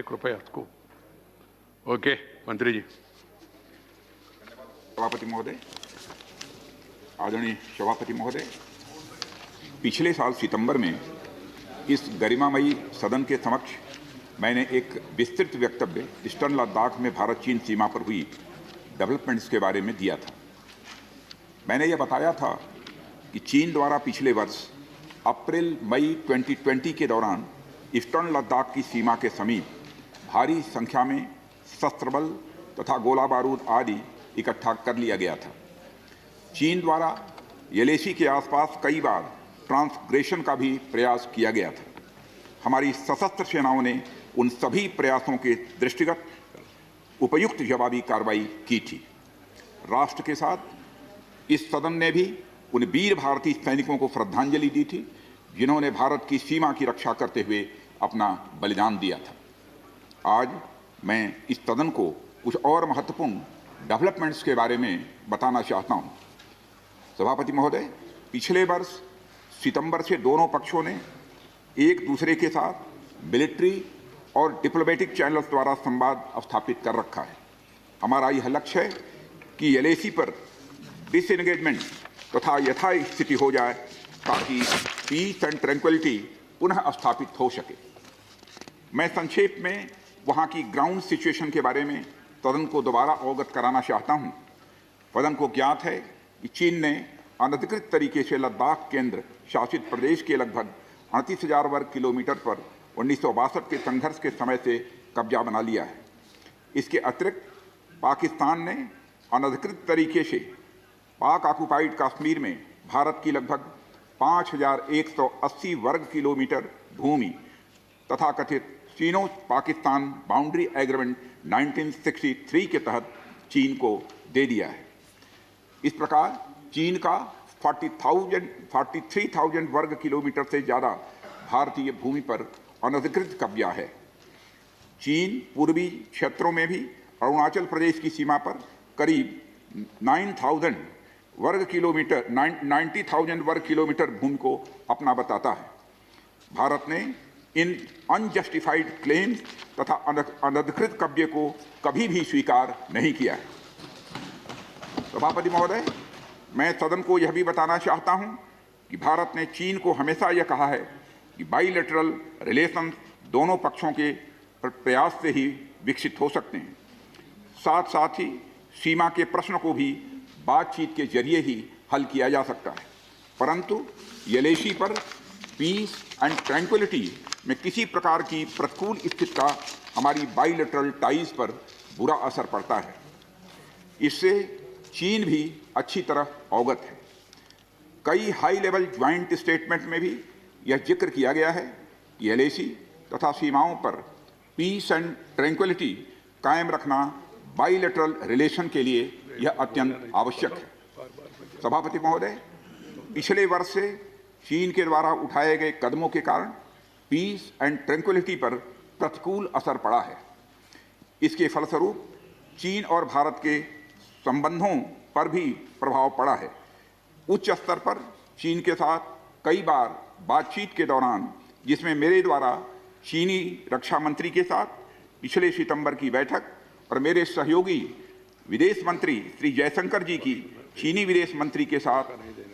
कृपया को ओके मंत्री जी। सभापति महोदय, आदरणीय सभापति महोदय, पिछले साल सितंबर में इस गरिमामयी सदन के समक्ष मैंने एक विस्तृत वक्तव्य ईस्टर्न लद्दाख में भारत चीन सीमा पर हुई डेवलपमेंट्स के बारे में दिया था। मैंने यह बताया था कि चीन द्वारा पिछले वर्ष अप्रैल मई 2020 के दौरान ईस्टर्न लद्दाख की सीमा के समीप भारी संख्या में शस्त्र बल तथा गोला बारूद आदि इकट्ठा कर लिया गया था। चीन द्वारा येलेसी के आसपास कई बार ट्रांसग्रेशन का भी प्रयास किया गया था। हमारी सशस्त्र सेनाओं ने उन सभी प्रयासों के दृष्टिगत उपयुक्त जवाबी कार्रवाई की थी। राष्ट्र के साथ इस सदन ने भी उन वीर भारतीय सैनिकों को श्रद्धांजलि दी थी जिन्होंने भारत की सीमा की रक्षा करते हुए अपना बलिदान दिया था। आज मैं इस सदन को कुछ और महत्वपूर्ण डेवलपमेंट्स के बारे में बताना चाहता हूं। सभापति महोदय, पिछले वर्ष सितंबर से दोनों पक्षों ने एक दूसरे के साथ मिलिट्री और डिप्लोमेटिक चैनल्स द्वारा संवाद स्थापित कर रखा है। हमारा यह लक्ष्य है कि येलेसी पर डिसएंगेजमेंट तथा यथास्थिति हो जाए ताकि पीस एंड ट्रैंक्विलिटी पुनः स्थापित हो सके। मैं संक्षेप में वहां की ग्राउंड सिचुएशन के बारे में सदन को दोबारा अवगत कराना चाहता हूं। सदन को ज्ञात है कि चीन ने अनधिकृत तरीके से लद्दाख केंद्र शासित प्रदेश के लगभग 38,000 वर्ग किलोमीटर पर 1962 के संघर्ष के समय से कब्जा बना लिया है। इसके अतिरिक्त पाकिस्तान ने अनधिकृत तरीके से पाक ऑक्युपाइड कश्मीर में भारत की लगभग 5,180 वर्ग किलोमीटर भूमि तथा कथित चीनो पाकिस्तान बाउंड्री एग्रीमेंट 1963 के तहत चीन को दे दिया है। इस प्रकार चीन का 43,000 वर्ग किलोमीटर से ज़्यादा भारतीय भूमि पर अनधिकृत कब्जा है। चीन पूर्वी क्षेत्रों में भी अरुणाचल प्रदेश की सीमा पर करीब 90,000 वर्ग किलोमीटर 90,000 वर्ग किलोमीटर भूमि को अपना बताता है। भारत ने इन अनजस्टिफाइड क्लेम्स तथा अनधिकृत कब्जे को कभी भी स्वीकार नहीं किया है। सभापति महोदय, मैं सदन को यह भी बताना चाहता हूं कि भारत ने चीन को हमेशा यह कहा है कि बाइलेटरल रिलेशंस दोनों पक्षों के प्रयास से ही विकसित हो सकते हैं। साथ साथ ही सीमा के प्रश्न को भी बातचीत के जरिए ही हल किया जा सकता है। परंतु येलेसी पर पीस एंड ट्रैंक्विलिटी में किसी प्रकार की प्रतिकूल स्थिति का हमारी बाइलेटरल टाइज पर बुरा असर पड़ता है। इससे चीन भी अच्छी तरह अवगत है। कई हाई लेवल ज्वाइंट स्टेटमेंट में भी यह जिक्र किया गया है कि येलेसी तथा सीमाओं पर पीस एंड ट्रैंक्विलिटी कायम रखना बाइलेटरल रिलेशन के लिए यह अत्यंत आवश्यक है। सभापति महोदय, पिछले वर्ष से चीन के द्वारा उठाए गए कदमों के कारण पीस एंड ट्रैंक्विलिटी पर प्रतिकूल असर पड़ा है। इसके फलस्वरूप चीन और भारत के संबंधों पर भी प्रभाव पड़ा है। उच्च स्तर पर चीन के साथ कई बार बातचीत के दौरान, जिसमें मेरे द्वारा चीनी रक्षा मंत्री के साथ पिछले सितंबर की बैठक और मेरे सहयोगी विदेश मंत्री श्री जयशंकर जी की चीनी विदेश मंत्री के साथ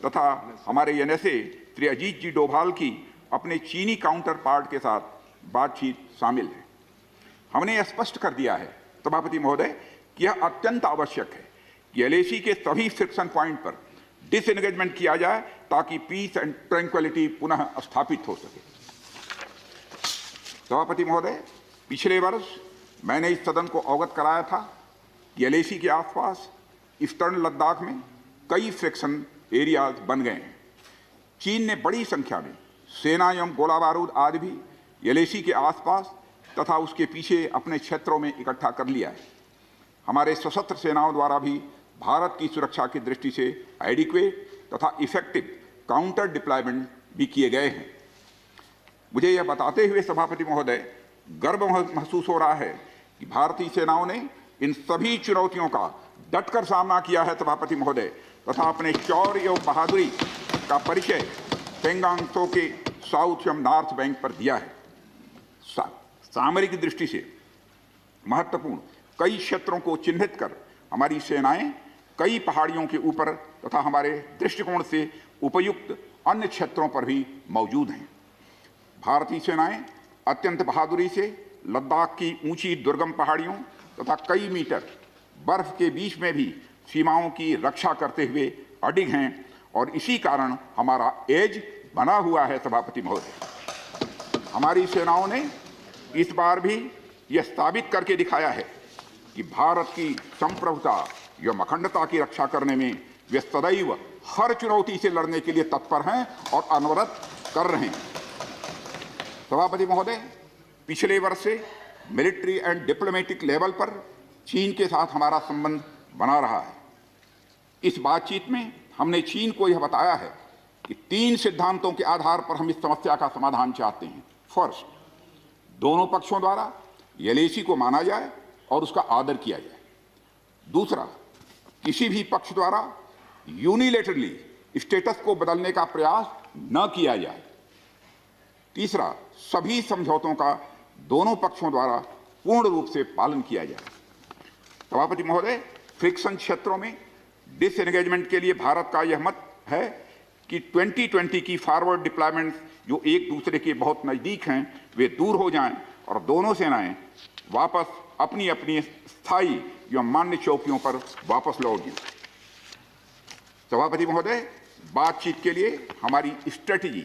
तथा हमारे एनएसए श्री अजीत जी डोभाल की अपने चीनी काउंटर पार्ट के साथ बातचीत शामिल है। हमने यह स्पष्ट कर दिया है सभापति महोदय कि यह अत्यंत आवश्यक है कि येलेसी के सभी फ्रिक्शन पॉइंट पर डिसएंगेजमेंट किया जाए ताकि पीस एंड ट्रैंक्विलिटी पुनः स्थापित हो सके। सभापति महोदय, पिछले वर्ष मैंने इस सदन को अवगत कराया था कि येलेसी के आसपास ईस्टर्न लद्दाख में कई फ्रिक्शन एरियाज बन गए हैं। चीन ने बड़ी संख्या में सेना एवं गोला बारूद आदि भी येलेसी के आसपास तथा उसके पीछे अपने क्षेत्रों में इकट्ठा कर लिया है। हमारे सशस्त्र सेनाओं द्वारा भी भारत की सुरक्षा की दृष्टि से एडिक्वेट तथा इफेक्टिव काउंटर डिप्लॉयमेंट भी किए गए हैं। मुझे यह बताते हुए सभापति महोदय गर्व महसूस हो रहा है कि भारतीय सेनाओं ने इन सभी चुनौतियों का डटकर सामना किया है सभापति महोदय, तथा अपने शौर्य एवं बहादुरी का परिचय पेंगांग त्सो के साउथ एवं नॉर्थ बैंक पर दिया है। सामरिक दृष्टि से महत्वपूर्ण कई क्षेत्रों को चिन्हित कर हमारी सेनाएं कई पहाड़ियों के ऊपर तथा हमारे दृष्टिकोण से उपयुक्त अन्य क्षेत्रों पर भी मौजूद हैं। भारतीय सेनाएं अत्यंत बहादुरी से लद्दाख की ऊंची दुर्गम पहाड़ियों तथा कई मीटर बर्फ के बीच में भी सीमाओं की रक्षा करते हुए अडिग हैं और इसी कारण हमारा एज बना हुआ है। सभापति महोदय, हमारी सेनाओं ने इस बार भी यह साबित करके दिखाया है कि भारत की संप्रभुता एवं अखंडता की रक्षा करने में वे सदैव हर चुनौती से लड़ने के लिए तत्पर हैं और अनवरत कर रहे हैं। सभापति महोदय, पिछले वर्ष से मिलिट्री एंड डिप्लोमेटिक लेवल पर चीन के साथ हमारा संबंध बना रहा है। इस बातचीत में हमने चीन को यह बताया है कि 3 सिद्धांतों के आधार पर हम इस समस्या का समाधान चाहते हैं। फर्स्ट, दोनों पक्षों द्वारा एलएसी को माना जाए और उसका आदर किया जाए। दूसरा, किसी भी पक्ष द्वारा यूनिलेटरली स्टेटस को बदलने का प्रयास न किया जाए। तीसरा, सभी समझौतों का दोनों पक्षों द्वारा पूर्ण रूप से पालन किया जाए। सभापति महोदय, फ्रिक्शन क्षेत्रों में डिसएंगेजमेंट के लिए भारत का यह मत है कि 2020 की फॉरवर्ड डिप्लॉयमेंट जो एक दूसरे के बहुत नज़दीक हैं वे दूर हो जाएं और दोनों सेनाएं वापस अपनी अपनी स्थायी एवं मान्य चौकियों पर वापस लौट जाएं। सभापति महोदय, बातचीत के लिए हमारी स्ट्रेटजी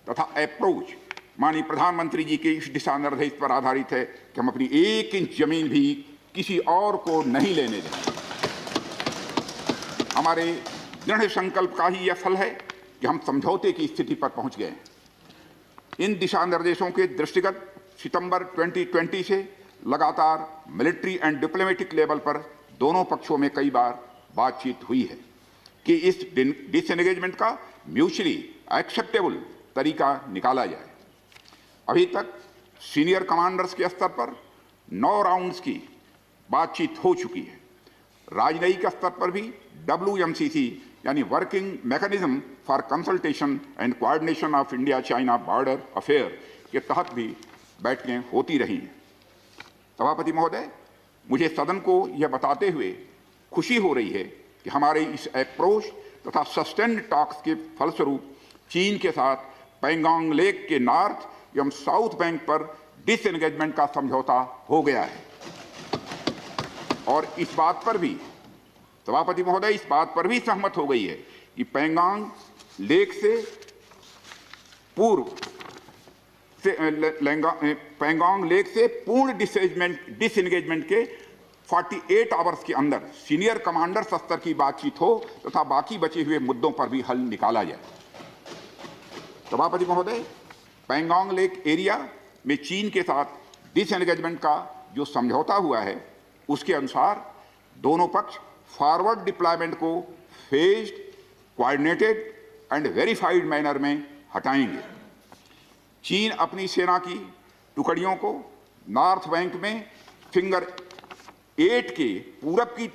तथा अप्रोच माननीय प्रधानमंत्री जी के इस दिशा निर्देश पर आधारित है कि हम अपनी 1 इंच जमीन भी किसी और को नहीं लेने देंगे। हमारे दृढ़ संकल्प का ही यह फल है कि हम समझौते की स्थिति पर पहुंच गए हैं। इन दिशा निर्देशों के दृष्टिगत सितंबर 2020 से लगातार मिलिट्री एंड डिप्लोमेटिक लेवल पर दोनों पक्षों में कई बार बातचीत हुई है कि इस डिसएंगेजमेंट का म्यूचुअली एक्सेप्टेबल तरीका निकाला जाए। अभी तक सीनियर कमांडर्स के स्तर पर 9 राउंड्स की बातचीत हो चुकी है। राजनयिक स्तर पर भी WMCC यानी working mechanism for consultation and coordination of India China border affair के तहत भी बैठकें होती रही हैं। सभापति महोदय, मुझे सदन को यह बताते हुए खुशी हो रही है कि हमारे इस अप्रोच तथा सस्टेन्ड टॉक्स के फलस्वरूप चीन के साथ पैंगोंग लेक के नॉर्थ एवं साउथ बैंक पर डिसएंगेजमेंट का समझौता हो गया है। और इस बात पर भी सभापति महोदय इस बात पर भी सहमत हो गई है कि पैंगोंग लेक से पूर्व से पैंगोंग लेक से पूर्ण डिसएंगेजमेंट के 48 आवर्स के अंदर सीनियर कमांडर स्तर की बातचीत हो तथा बाकी बचे हुए मुद्दों पर भी हल निकाला जाए। सभापति महोदय, पैंगोंग लेक एरिया में चीन के साथ डिसएंगेजमेंट का जो समझौता हुआ है उसके अनुसार दोनों पक्ष फॉरवर्ड डिप्लॉयमेंट को phased, coordinated and verified manner में हटाएंगे। चीन अपनी सेना की टुकड़ियों को नॉर्थ बैंक में फिंगर 8 के पूरब की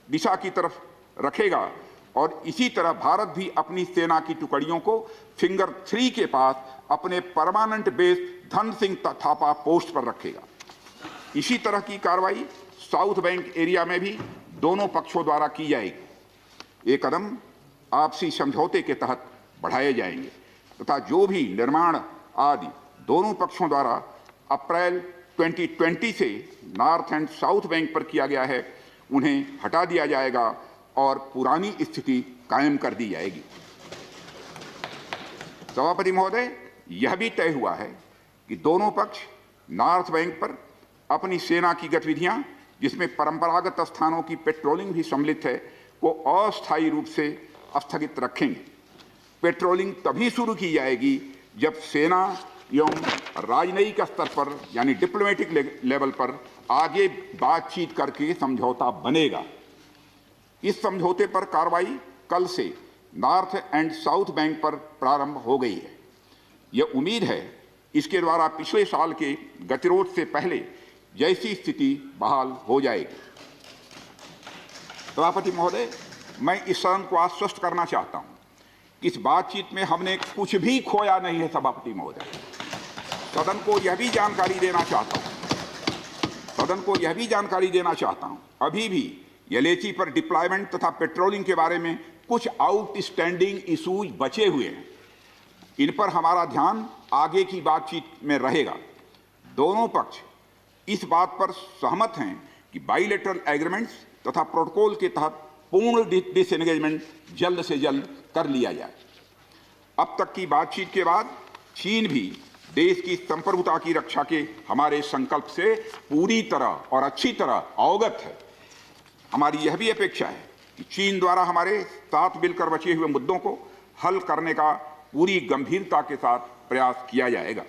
दिशा की तरफ रखेगा और इसी तरह भारत भी अपनी सेना की टुकड़ियों को फिंगर 3 के पास अपने permanent base Dhan Singh Thapa post पर रखेगा। इसी तरह की कार्रवाई साउथ बैंक एरिया में भी दोनों पक्षों द्वारा की जाएगी। ये कदम आपसी समझौते के तहत बढ़ाए जाएंगे तथा जो भी निर्माण आदि दोनों पक्षों द्वारा अप्रैल 2020 से नॉर्थ एंड साउथ बैंक पर किया गया है उन्हें हटा दिया जाएगा और पुरानी स्थिति कायम कर दी जाएगी। सभापति महोदय, यह भी तय हुआ है कि दोनों पक्ष नॉर्थ बैंक पर अपनी सेना की गतिविधियां जिसमें परंपरागत स्थानों की पेट्रोलिंग भी सम्मिलित है को अस्थायी रूप से स्थगित रखेंगे। पेट्रोलिंग तभी शुरू की जाएगी जब सेना एवं राजनयिक स्तर पर यानी डिप्लोमेटिक लेवल पर आगे बातचीत करके समझौता बनेगा। इस समझौते पर कार्रवाई कल से नॉर्थ एंड साउथ बैंक पर प्रारंभ हो गई है। यह उम्मीद है इसके द्वारा पिछले साल के गतिरोध से पहले जैसी स्थिति बहाल हो जाएगी। सभापति महोदय, मैं इस सदन को आश्वस्त करना चाहता हूं कि इस बातचीत में हमने कुछ भी खोया नहीं है। सभापति महोदय, सदन को यह भी जानकारी देना चाहता हूं सदन को यह भी जानकारी देना चाहता हूं, अभी भी यलेची पर डिप्लॉयमेंट तथा पेट्रोलिंग के बारे में कुछ आउटस्टैंडिंग इशूज बचे हुए हैं। इन पर हमारा ध्यान आगे की बातचीत में रहेगा। दोनों पक्ष इस बात पर सहमत हैं कि बाइलेटरल एग्रीमेंट्स तथा प्रोटोकॉल के तहत पूर्ण डिसएंगेजमेंट जल्द से जल्द कर लिया जाए। अब तक की बातचीत के बाद चीन भी देश की संप्रभुता की रक्षा के हमारे संकल्प से पूरी तरह और अच्छी तरह अवगत है। हमारी यह भी अपेक्षा है कि चीन द्वारा हमारे साथ मिलकर बचे हुए मुद्दों को हल करने का पूरी गंभीरता के साथ प्रयास किया जाएगा।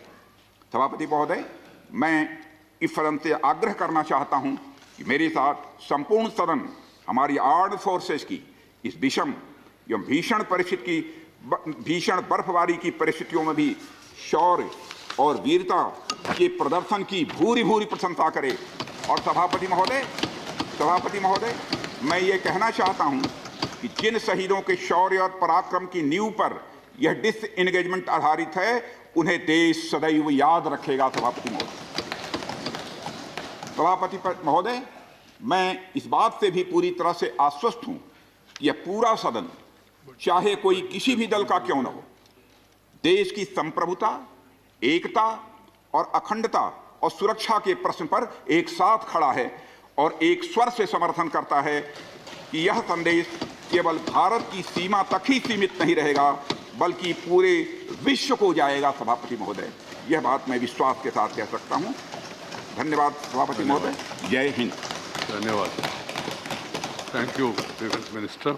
सभापति महोदय, मैं इस सदन से आग्रह करना चाहता हूं कि मेरे साथ संपूर्ण सदन हमारी आर्म्ड फोर्सेस की इस विषम एवं भीषण बर्फबारी की परिस्थितियों में भी शौर्य और वीरता के प्रदर्शन की भूरी भूरी प्रशंसा करे। और सभापति महोदय, मैं ये कहना चाहता हूं कि जिन शहीदों के शौर्य और पराक्रम की नींव पर यह डिसएंगेजमेंट आधारित है, उन्हें देश सदैव याद रखेगा। सभापति महोदय, मैं इस बात से भी पूरी तरह से आश्वस्त हूं कि यह पूरा सदन, चाहे कोई किसी भी दल का क्यों न हो, देश की संप्रभुता, एकता और अखंडता और सुरक्षा के प्रश्न पर एक साथ खड़ा है और एक स्वर से समर्थन करता है कि यह संदेश केवल भारत की सीमा तक ही सीमित नहीं रहेगा, बल्कि पूरे विश्व को जाएगा। सभापति महोदय, यह बात मैं विश्वास के साथ कह सकता हूं। धन्यवाद सभापति महोदय। जय हिंद। धन्यवाद। Thank you, defence minister.